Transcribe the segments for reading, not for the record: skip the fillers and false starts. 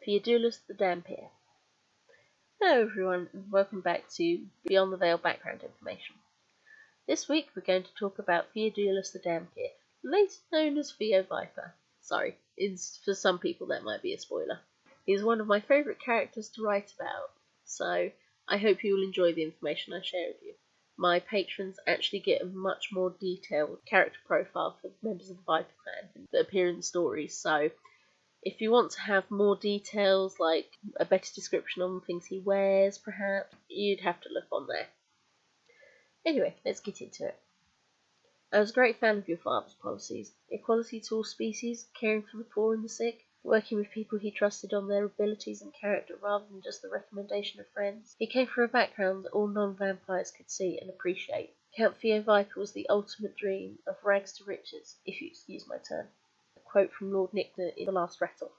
Theodulus the Dampier. Hello everyone, and welcome back to Beyond the Veil background information. This week we're going to talk about Theodulus the Dampier, later known as Theo Viper. Sorry, for some people that might be a spoiler. He's one of my favourite characters to write about, so I hope you will enjoy the information I share with you. My patrons actually get a much more detailed character profile for members of the Viper clan that appear in the stories, so if you want to have more details, like a better description on the things he wears, perhaps, you'd have to look on there. Anyway, let's get into it. I was a great fan of your father's policies. Equality to all species, caring for the poor and the sick, working with people he trusted on their abilities and character rather than just the recommendation of friends. He came from a background that all non-vampires could see and appreciate. Count Theo Viper was the ultimate dream of rags to riches, if you excuse my term. Quote from Lord Nickner in The Last Rattle.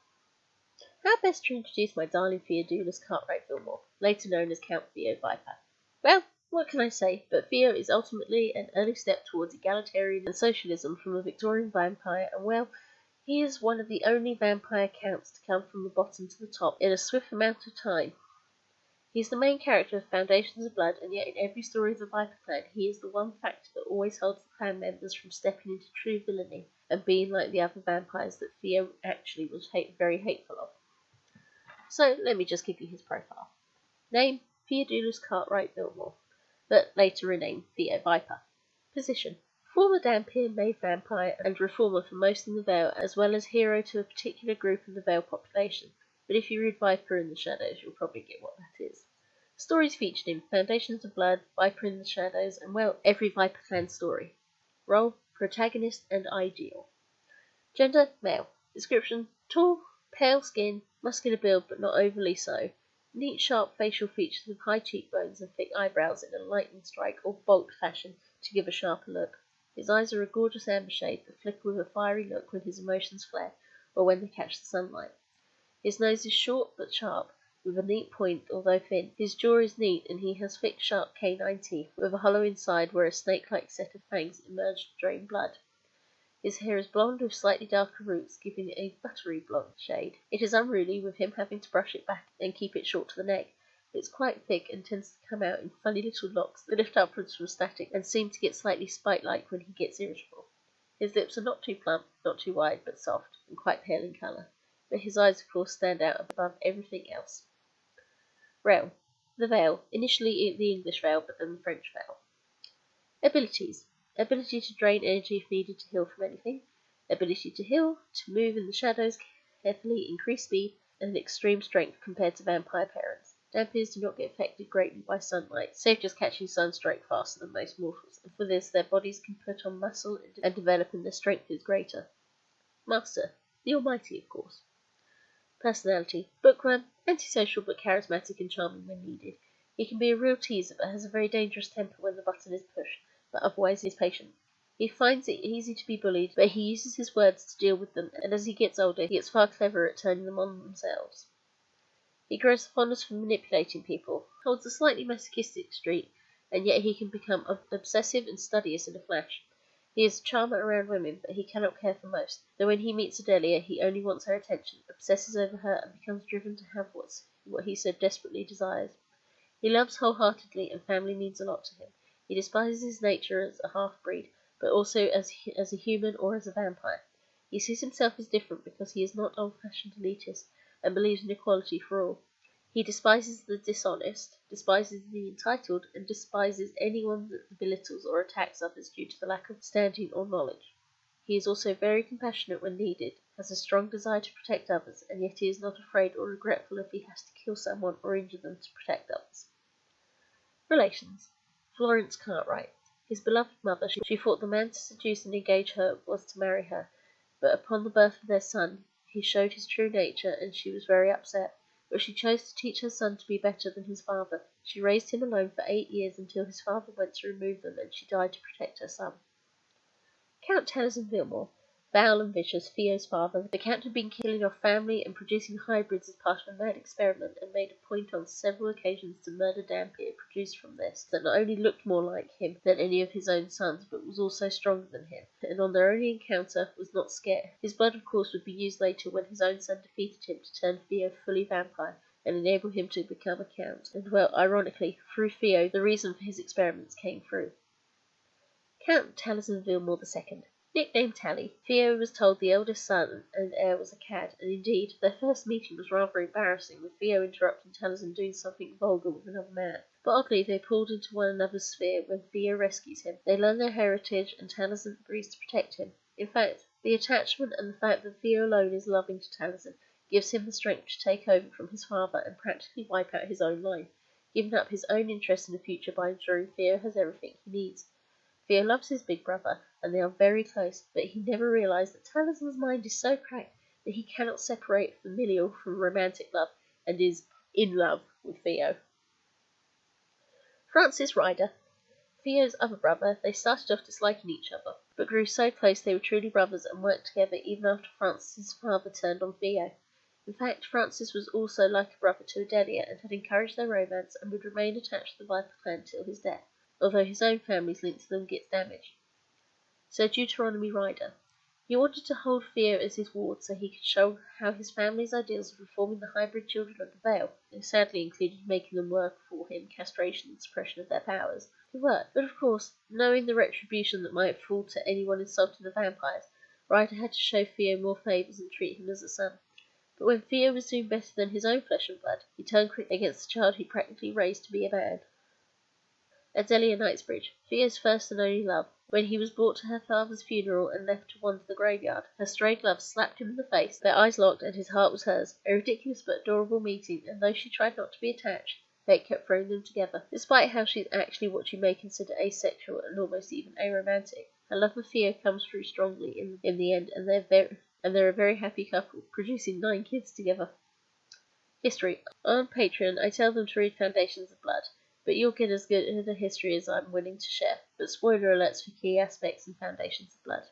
How best to introduce my darling Theodulus Cartwright Fillmore, later known as Count Theo Viper? Well, what can I say, but Theo is ultimately an early step towards egalitarian and socialism from a Victorian vampire, and well, he is one of the only vampire counts to come from the bottom to the top in a swift amount of time. He is the main character of Foundations of Blood, and yet in every story of the Viper clan, he is the one factor that always holds the clan members from stepping into true villainy and being like the other vampires that Theo actually was very hateful of. So let me just give you his profile. Name, Theodulus Cartwright Fillmore, but later renamed Theo Viper. Position, former Dampier made vampire and reformer for most in the Vale, as well as hero to a particular group of the Vale population. But if you read Viper in the Shadows, you'll probably get what that is. Stories featured in Foundations of Blood, Viper in the Shadows, and well, every Viper clan story. Role, protagonist and ideal. Gender, male. Description, tall, pale skin, muscular build but not overly so. Neat sharp facial features with high cheekbones and thick eyebrows in a lightning strike or bolt fashion to give a sharper look. His eyes are a gorgeous amber shade that flicker with a fiery look when his emotions flare or when they catch the sunlight. His nose is short but sharp, with a neat point although thin. His jaw is neat and he has thick sharp canine teeth with a hollow inside where a snake-like set of fangs emerge to drain blood. His hair is blonde with slightly darker roots, giving it a buttery blonde shade. It is unruly, with him having to brush it back and keep it short to the neck. It's quite thick and tends to come out in funny little locks that lift upwards from static and seem to get slightly spike-like when he gets irritable. His lips are not too plump, not too wide, but soft, and quite pale in colour. But his eyes, of course, stand out above everything else. Realm. The Vale. Initially the English Vale, but then the French Vale. Abilities. Ability to drain energy if needed to heal from anything. Ability to heal, to move in the shadows carefully, increase speed, and an extreme strength compared to vampire parents. Dampiers do not get affected greatly by sunlight, save just catching sunstroke faster than most mortals, and for this their bodies can put on muscle and develop and their strength is greater. Master. The Almighty, of course. Personality. Bookworm, antisocial but charismatic and charming when needed. He can be a real teaser but has a very dangerous temper when the button is pushed, but otherwise is patient. He finds it easy to be bullied, but he uses his words to deal with them, and as he gets older, he gets far cleverer at turning them on themselves. He grows a fondness for manipulating people, holds a slightly masochistic streak, and yet he can become obsessive and studious in a flash. He is a charmer around women, but he cannot care for most, though when he meets Adelia, he only wants her attention, obsesses over her, and becomes driven to have what he so desperately desires. He loves wholeheartedly, and family means a lot to him. He despises his nature as a half-breed, but also as a human or as a vampire. He sees himself as different because he is not old-fashioned elitist, and believes in equality for all. He despises the dishonest, despises the entitled, and despises anyone that belittles or attacks others due to the lack of standing or knowledge. He is also very compassionate when needed, has a strong desire to protect others, and yet he is not afraid or regretful if he has to kill someone or injure them to protect others. Relations. Florence Cartwright. His beloved mother, she thought the man to seduce and engage her was to marry her, but upon the birth of their son, he showed his true nature, and she was very upset. But she chose to teach her son to be better than his father. She raised him alone for 8 years until his father went to remove them, and she died to protect her son. Count Tennyson Fillmore. Foul and vicious, Theo's father, the Count had been killing off family and producing hybrids as part of a mad experiment, and made a point on several occasions to murder Dampier produced from this, that not only looked more like him than any of his own sons, but was also stronger than him, and on their only encounter was not scared. His blood, of course, would be used later when his own son defeated him to turn Theo fully vampire, and enable him to become a count. And well, ironically, through Theo, the reason for his experiments came through. Count Talisonville II. Nicknamed Tally, Theo was told the eldest son and heir was a cad, and indeed, their first meeting was rather embarrassing, with Theo interrupting Taliesin doing something vulgar with another man. But oddly, they pulled into one another's sphere when Theo rescues him. They learn their heritage, and Taliesin agrees to protect him. In fact, the attachment and the fact that Theo alone is loving to Taliesin gives him the strength to take over from his father and practically wipe out his own line, giving up his own interest in the future by ensuring Theo has everything he needs. Theo loves his big brother, and they are very close, but he never realised that Taliesin's mind is so cracked that he cannot separate familial from romantic love, and is in love with Theo. Francis Ryder, Theo's other brother. They started off disliking each other, but grew so close they were truly brothers and worked together even after Francis's father turned on Theo. In fact, Francis was also like a brother to Adelia, and had encouraged their romance and would remain attached to the Viper clan till his death, although his own family's link to them gets damaged. Sir Deuteronomy Ryder. He wanted to hold Theo as his ward so he could show how his family's ideals of reforming the hybrid children of the Vale, and sadly included making them work for him, castration and suppression of their powers, could work. But of course, knowing the retribution that might fall to anyone insulting the vampires, Ryder had to show Theo more favours and treat him as a son. But when Theo was doing better than his own flesh and blood, he turned quickly against the child he practically raised to be a man. Adelia Knightsbridge, Theo's first and only love. When he was brought to her father's funeral and left to wander the graveyard, her stray glove slapped him in the face, their eyes locked, and his heart was hers. A ridiculous but adorable meeting, and though she tried not to be attached, fate kept throwing them together. Despite how she's actually what you may consider asexual and almost even aromantic, her love for Theo comes through strongly in the end, and they're a very happy couple, producing 9 kids together. History. On Patreon, I tell them to read Foundations of Blood, but you'll get as good a history as I'm willing to share. But spoiler alerts for key aspects in Foundations of Blood.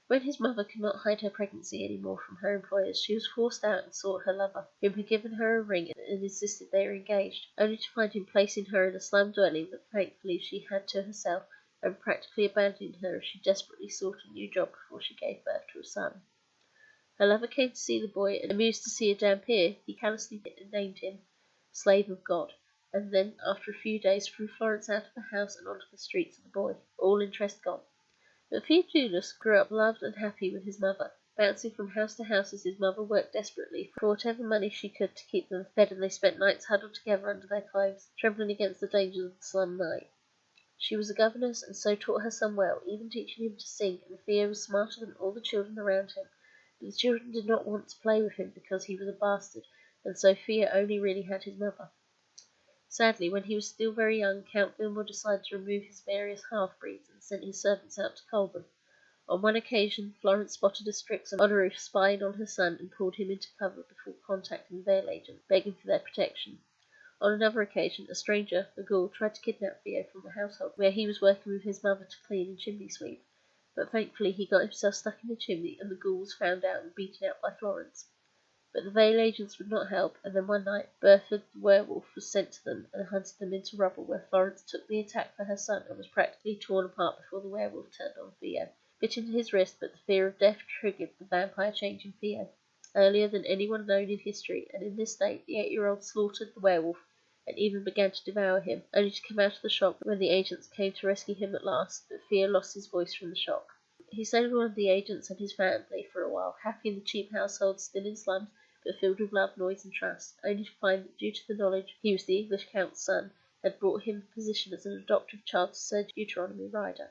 When his mother could not hide her pregnancy any more from her employers, she was forced out and sought her lover, whom had given her a ring and insisted they were engaged, only to find him placing her in a slum dwelling that thankfully she had to herself, and practically abandoning her as she desperately sought a new job before she gave birth to a son. Her lover came to see the boy, and amused to see a Dampier, he callously named him Slave of God, and then, after a few days, threw Florence out of the house and onto the streets of the boy, all interest gone. But Theodulus grew up loved and happy with his mother, bouncing from house to house as his mother worked desperately for whatever money she could to keep them fed, and they spent nights huddled together under their clothes, trembling against the dangers of the slum night. She was a governess, and so taught her son well, even teaching him to sing, and Theo was smarter than all the children around him. But the children did not want to play with him because he was a bastard, and so Theo only really had his mother. Sadly, when he was still very young, Count Fillmore decided to remove his various half-breeds and sent his servants out to cull them. On one occasion, Florence spotted a Strixon on a roof spying on her son and pulled him into cover before contacting the Vale agent, begging for their protection. On another occasion, a stranger, a ghoul, tried to kidnap Theo from the household where he was working with his mother to clean and chimney sweep, but thankfully he got himself stuck in the chimney and the ghoul was found out and beaten out by Florence. But the Vale agents would not help, and then one night Bertha the werewolf was sent to them and hunted them into rubble, where Florence took the attack for her son and was practically torn apart before the werewolf turned on Theo. Bit into his wrist, but the fear of death triggered the vampire change in Theo, earlier than anyone known in history, and in this state the 8-year-old slaughtered the werewolf and even began to devour him, only to come out of the shock when the agents came to rescue him at last, but Theo lost his voice from the shock. He stayed with one of the agents and his family for a while, happy in the cheap household still in slums, but filled with love, noise and trust, only to find that due to the knowledge he was the English Count's son, had brought him the position as an adoptive child to Sir Deuteronomy Ryder.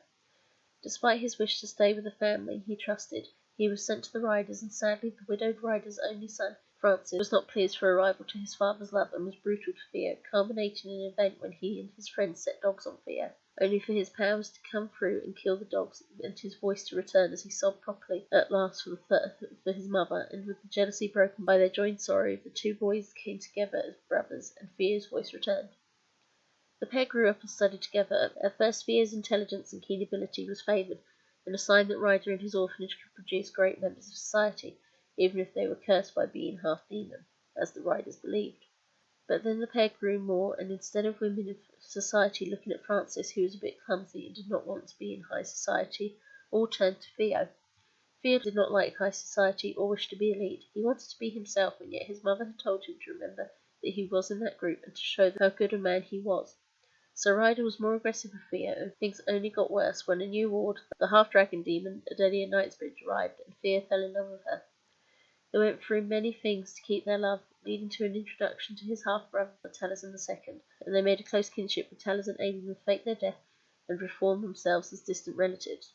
Despite his wish to stay with the family he trusted, he was sent to the Ryders, and sadly the widowed Ryder's only son, Francis, was not pleased for a rival to his father's love and was brutal to Theo, culminating in an event when he and his friends set dogs on Theo, only for his powers to come through and kill the dogs, and his voice to return as he sobbed properly at last for his mother, and with the jealousy broken by their joint sorrow, the two boys came together as brothers, and Theo's voice returned. The pair grew up and studied together. At first Theo's intelligence and keen ability was favoured, and a sign that Ryder and his orphanage could produce great members of society, even if they were cursed by being half demon, as the Ryders believed. But then the pair grew more, and instead of women of society looking at Francis, who was a bit clumsy and did not want to be in high society, all turned to Theo. Theo did not like high society or wish to be elite. He wanted to be himself, and yet his mother had told him to remember that he was in that group and to show how good a man he was. So Ryder was more aggressive with Theo, and things only got worse when a new ward, the half-dragon demon, Adelia Knightsbridge, arrived, and Theo fell in love with her. They went through many things to keep their love, leading to an introduction to his half-brother, Taliesin II, and they made a close kinship with Taliesin, aiding them to fake their death and reform themselves as distant relatives.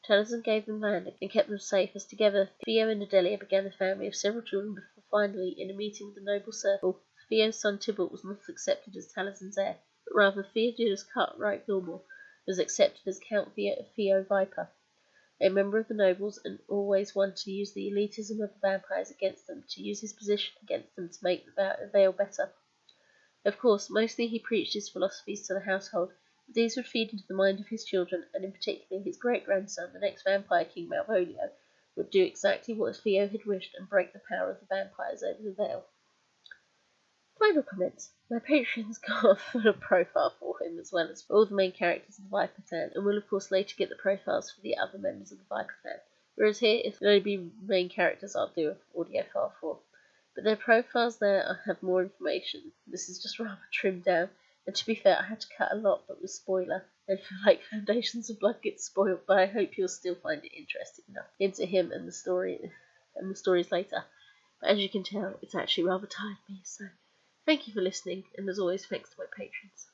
Taliesin gave them land and kept them safe, as together Theo and Adelia began a family of several children before finally, in a meeting with the noble circle, Theo's son Tybalt was not accepted as Taliesin's heir, but rather Theodulus Cartwright Gilmore was accepted as Count Theo Viper, a member of the nobles, and always one to use the elitism of the vampires against them, to use his position against them to make the veil better. Of course, mostly he preached his philosophies to the household, but these would feed into the mind of his children, and in particular his great-grandson, the next vampire king Malvolio, would do exactly what Theo had wished and break the power of the vampires over the veil. Final comments. My Patreon's got a full profile for him, as well as for all the main characters of the Viper clan, and will of course later get the profiles for the other members of the Viper clan. Whereas here, if there only be main characters, I'll do an audio file for. But their profiles there have more information. This is just rather trimmed down, and to be fair, I had to cut a lot, but with spoiler, and feel like Foundations of Blood gets spoiled, but I hope you'll still find it interesting enough into him and the stories later. But as you can tell, it's actually rather tired me, so thank you for listening, and as always, thanks to my patrons.